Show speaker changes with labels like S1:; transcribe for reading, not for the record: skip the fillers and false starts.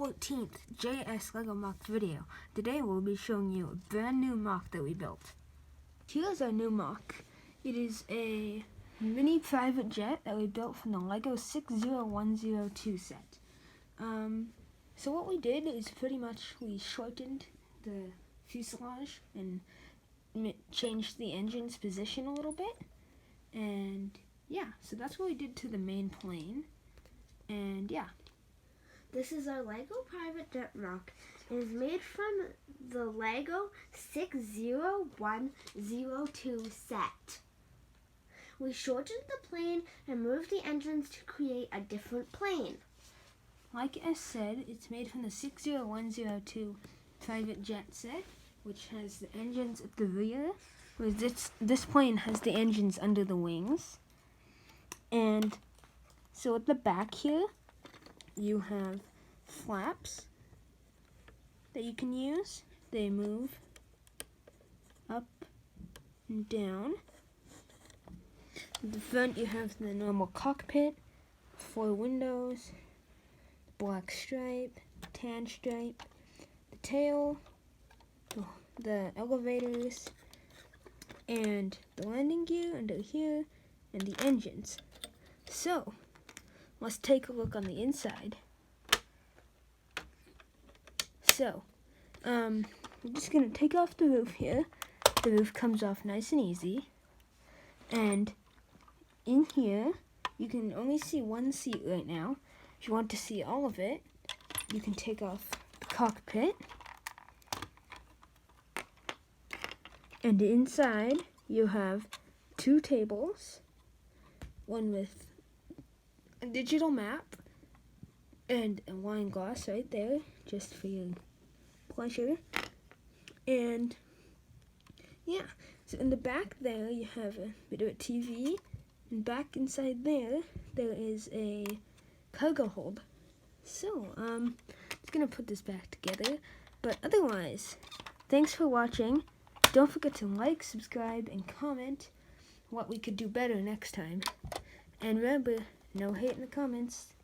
S1: 14th JS LEGO MOCs video. Today we'll be showing you a brand new MOC that we built. Here's our new MOC. It is a mini private jet that we built from the LEGO 60102 set. So what we did is pretty much we shortened the fuselage and changed the engine's position a little bit. And yeah, so that's what we did to the main plane. And yeah.
S2: This is our LEGO private jet MOC. It is made from the LEGO 60102 set. We shortened the plane and moved the engines to create a different plane.
S1: Like I said, it's made from the 60102 private jet set, which has the engines at the rear, whereas this plane has the engines under the wings. And so at the back here, you have flaps that you can use. They move up and down. At the front you have the normal cockpit, 4 windows, black stripe, tan stripe, the tail, the elevators, and the landing gear under here, and the engines. So, let's take a look on the inside. So, I'm just going to take off the roof here. The roof comes off nice and easy. And in here, you can only see one seat right now. If you want to see all of it, you can take off the cockpit. And inside, you have 2 tables. One with a digital map and a wine glass right there, just for your pleasure. And yeah, so in the back there you have a bit of a TV, and back inside there is a cargo hold. So just gonna put this back together, but otherwise, thanks for watching. Don't forget to like, subscribe, and comment what we could do better next time. And remember, no hate in the comments.